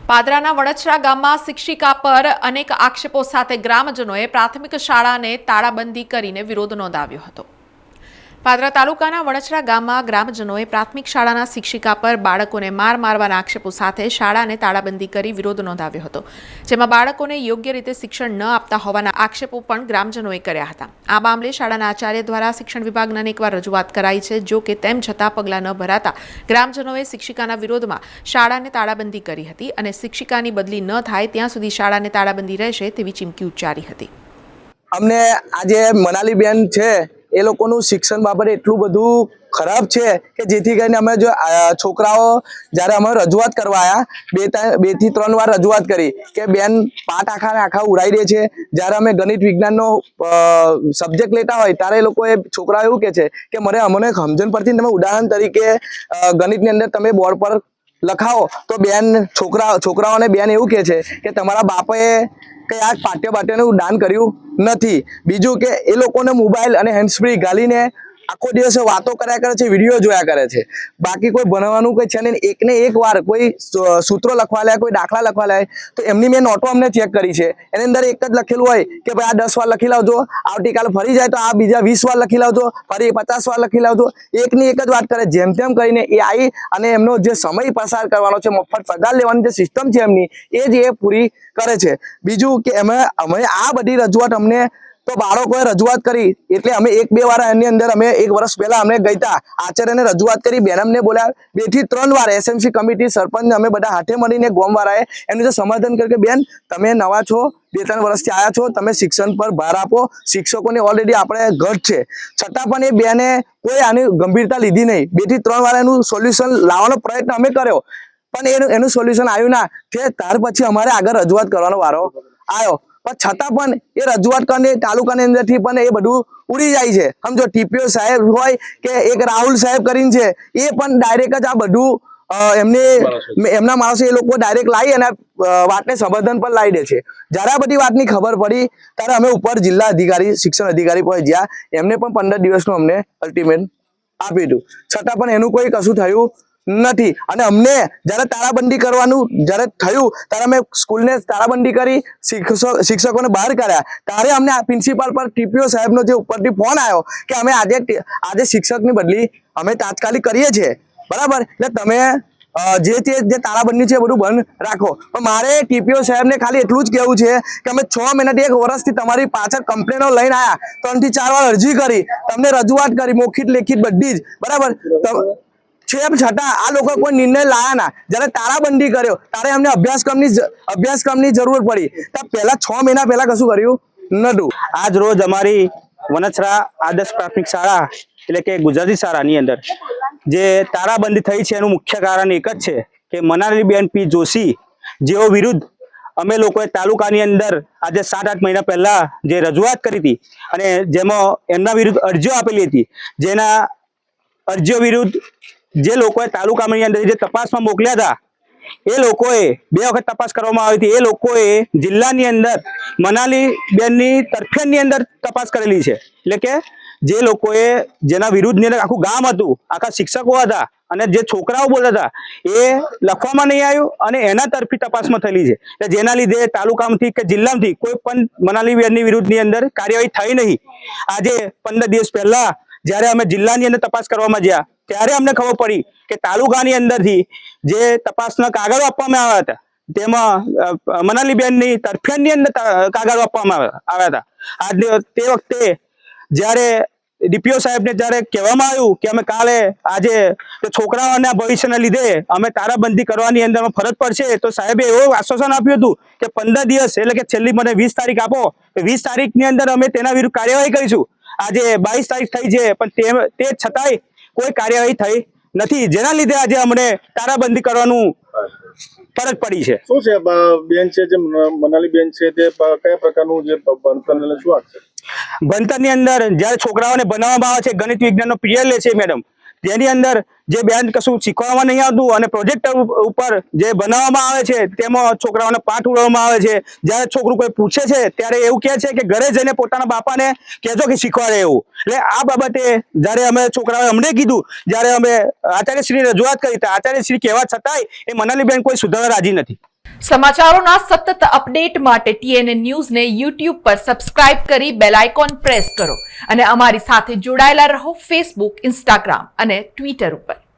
પાદરાના વડછરા ગામમાં શિક્ષિકા પર અનેક આક્ષેપો સાથે ગ્રામજનોએ પ્રાથમિક શાળાને તાળાબંધી કરીને વિરોધ નોંધાવ્યો હતો। પાદરા તાલુકાના વડછરા ગામમાં ગ્રામજનોએ પ્રાથમિક શાળાના શિક્ષિકા પર બાળકોને માર મારવાના આક્ષેપો સાથે શાળાને તાળાબંધી કરી વિરોધ નોંધાવ્યો હતો, જેમાં બાળકોને યોગ્ય રીતે શિક્ષણ ન આપતા હોવાના આક્ષેપો પણ ગ્રામજનોએ કર્યા હતા। આ મામલે શાળાના આચાર્ય દ્વારા શિક્ષણ વિભાગને અનેકવાર રજૂઆત કરાઈ છે, જો કે તેમ છતાં પગલાં ન ભરાતા ગ્રામજનોએ શિક્ષિકાના વિરોધમાં શાળાને તાળાબંધી કરી હતી અને શિક્ષિકાની બદલી ન થાય ત્યાં સુધી શાળાને તાળાબંધી રહેશે તેવી ચીમકી ઉચ્ચારી હતી। અમને આજે મનાલી બેન છે એ લોકોનું શિક્ષણ બાબતે એટલું બધું ખરાબ છે કે જેથી કરીને અમે જો છોકરાઓ જ્યારે અમે રજૂઆત કરવા આવ્યા 2 થી 3 વાર રજૂઆત કરી કે બેન પાઠ આખા ઉડાઈ દે છે। જ્યારે અમે ગણિત વિજ્ઞાનનો સબ્જેક્ટ લેતા હોય ત્યારે એ લોકોએ છોકરાઓ એવું કહે છે કે અમને સમજણ પરથી તમે ઉદાહરણ તરીકે ગણિતની અંદર તમે બોર્ડ પર લખાવો તો બેન છોકરાઓને બેન એવું કહે છે કે તમારા બાપે કે આ પાઠ્યનું દાન કર્યું નથી। બીજું કે એ લોકોને મોબાઈલ અને હેન્ડસ્ફ્રી ગાલીને આખો દિવસ વાતો કર્યા કરે છે, વિડીયો જોયા કરે છે, બાકી કોઈ ભણવાનું કોઈ છે નહીં। એકને એક વાર કોઈ સૂત્રો લખવા લે, કોઈ દાખલા લખવા લે તો એમની મેં નોટો અમને ચેક કરી છે, એની અંદર એક જ લખેલું હોય કે ભાઈ આ 10 વાર લખી લાવજો, આવતીકાલે ફરી જાય તો આ બીજા 20 વાર લખી લાવજો, ફરી 50 વાર લખી લાવજો। એકની એક જ વાત કરે, જેમ તેમ કરીને એ આવી અને એમનો જે સમય પસાર કરવાનો છે, મફત પગાર લેવાની જે સિસ્ટમ છે એમની એ પૂરી કરે છે। બીજું કે અમે આ બધી રજૂઆત અમને તો બાળકોએ રજૂઆત કરી એટલે અમે 1-2 વાર એની અંદર અમે 1 વર્ષ પહેલા અમે ગયા આચાર્યને રજૂઆત કરી, બેન અમને બોલ્યા 2 થી 3 વાર એસએમસી કમિટી સરપંચ અમે બધા હાથે મળીને ગોમવાળાએ એનું જે સમાધાન કર્યું કે બેન તમે નવા છો, 2-3 વર્ષથી આવ્યા છો, તમે શિક્ષણ પર ભાર આપો, શિક્ષકોની ઓલરેડી આપણે ઘટ છે, છતાં પણ એ બેને કોઈ આની ગંભીરતા લીધી નહીં। 2 થી 3 વાર એનું સોલ્યુશન લાવવાનો પ્રયત્ન અમે કર્યો પણ એનું સોલ્યુશન આવ્યું ના કે ત્યાર પછી અમારે આગળ રજૂઆત કરવાનો વારો આવ્યો, પણ છતાં પણ એ રજૂઆત કરીને તાલુકાની અંદરથી પણ એ બધું ઉડી જાય છે। સમજો ટીપીઓ સાહેબ હોય કે એક રાહુલ સાહેબ કરીને છે એ પણ ડાયરેક્ટ જ આ બધું એમના માણસો એ લોકો ડાયરેક્ટ લાવી અને વાતને સમાધાન પણ લાવી દે છે। જ્યારે આ બધી વાતની ખબર પડી ત્યારે અમે ઉપર જિલ્લા અધિકારી શિક્ષણ અધિકારી પર જ્યાં એમને પણ 15 દિવસનું અમને અલ્ટિમેટ આપ્યું હતું, છતાં પણ એનું કોઈ કશું થયું નથી। અને અમને જ્યારે તાળાબંધી કરવાનું જ્યારે થયું ત્યારે અમે સ્કૂલને તાળાબંધી કરી, શિક્ષકોને બહાર કર્યા, ત્યારે અમને પ્રિન્સિપાલ પર ટીપીઓ સાહેબનો જે ઉપરથી ફોન આવ્યો કે અમે આજે શિક્ષકની બદલી અમે તાત્કાલિક કરીએ છીએ, બરાબર, એટલે તમે જે તાળાબંધી છે બધું બંધ રાખો। પણ મારે ટીપીઓ સાહેબને ખાલી એટલું જ કહેવું છે કે અમે 6 મહિનાથી 1 વર્ષથી તમારી પાછળ કમ્પ્લેનો લઈને આવ્યા, 3 થી 4 વાર અરજી કરી, તમને રજૂઆત કરી, મૌખિક લેખિત બધી જ, બરાબર, છતાં આ લોકો કોઈ નિર્ણય લાયા ના। જ્યારે તાળાબંધી કર્યો ત્યારે અમને અભ્યાસક્રમની જરૂર પડી, પહેલા 6 મહિના પહેલા કશું કર્યું નતું। આજ રોજ અમારી વનછરા આદર્શ પ્રાથમિક શાળા એટલે કે ગુજરાતી શાળાની અંદર જે તાળાબંધી થઈ છે એનું મુખ્ય કારણ એક જ છે કે મનાલીબેન પી જોશી જેઓ વિરુદ્ધ અમે લોકોએ તાલુકાની અંદર આજે 7-8 મહિના પહેલા જે રજૂઆત કરી હતી અને જેમાં એમના વિરુદ્ધ અરજીઓ આપેલી હતી, જેના અરજીઓ વિરુદ્ધ જે લોકોએ તાલુકાની અંદર જે તપાસમાં મોકલ્યા હતા એ લોકોએ 2 વખત તપાસ કરવામાં આવી હતી, એ લોકોએ જિલ્લાની અંદર મનાલીબેનની તરફેણની અંદર તપાસ કરેલી છે। એટલે કે જે લોકોએ જેના વિરુદ્ધની અંદર આખું ગામ હતું, આખા શિક્ષકો હતા અને જે છોકરાઓ બોલતા હતા એ લખવામાં નહીં આવ્યું અને એના તરફી તપાસમાં થયેલી છે, જેના લીધે તાલુકામાંથી કે જિલ્લામાંથી કોઈ પણ મનાલીબેનની વિરુદ્ધની અંદર કાર્યવાહી થઈ નહીં। આજે 15 દિવસ પહેલા જ્યારે અમે જિલ્લાની અંદર તપાસ કરવામાં ગયા ત્યારે અમને ખબર પડી કે તાલુકાની અંદરથી જે તપાસના કાગળો આપવામાં આવ્યા હતા તેમાં મનાલીબેનની તરફેણની અંદર કાગળો આપવામાં આવ્યા હતા। આજે તે વખતે જ્યારે ડીપીઓ સાહેબને જ્યારે કહેવામાં આવ્યું કે અમે કાલે આજે છોકરાઓના ભવિષ્યના લીધે અમે તાળાબંધી કરવાની અંદર ફરજ પડશે, તો સાહેબે એવું આશ્વાસન આપ્યું હતું કે 15 દિવસ એટલે કે છેલ્લી મને 20 તારીખ આપો, 20 તારીખની અંદર અમે તેના વિરુદ્ધ કાર્યવાહી કરીશું। આજે 22 તારીખ થઈ છે પણ તે છતાંય કોઈ કાર્યવાહી થઈ નથી, જેના લીધે આજે અમને તાળાબંધી કરવાનું ફરજ પડી છે। શું છે બેન છે જે મનાલી બેન છે તે કયા પ્રકારનું જે ભણતરને શું આપશે? ભણતરની અંદર જ્યારે છોકરાઓને બનાવવામાં આવે છે ગણિત વિજ્ઞાનનો પીરિયડ લે છે મેડમ, જેની અંદર જે બેન કશું શીખવામાં નહીં આવતું અને પ્રોજેક્ટ ઉપર જે બનાવવામાં આવે છે તેમાં છોકરાઓને પાઠ ઉડાવવામાં આવે છે। જ્યારે છોકરું કોઈ પૂછે છે ત્યારે એવું કહે છે કે ઘરે જઈને પોતાના બાપાને કહેજો કે શીખવાડે એવું। એટલે આ બાબતે જ્યારે અમે છોકરાઓએ અમને કીધું, જ્યારે અમે આચાર્યશ્રીની રજૂઆત કરી તો આચાર્યશ્રી કહેવા છતાંય એ મનાલીબેન કોઈ સુધારવા રાજી નથી। સમાચારોના સતત અપડેટ માટે TNN ન્યૂઝને YouTube પર સબસ્ક્રાઇબ કરી બેલ આઇકોન પ્રેસ કરો અને અમારી સાથે જોડાયેલા રહો Facebook, Instagram અને Twitter ઉપર.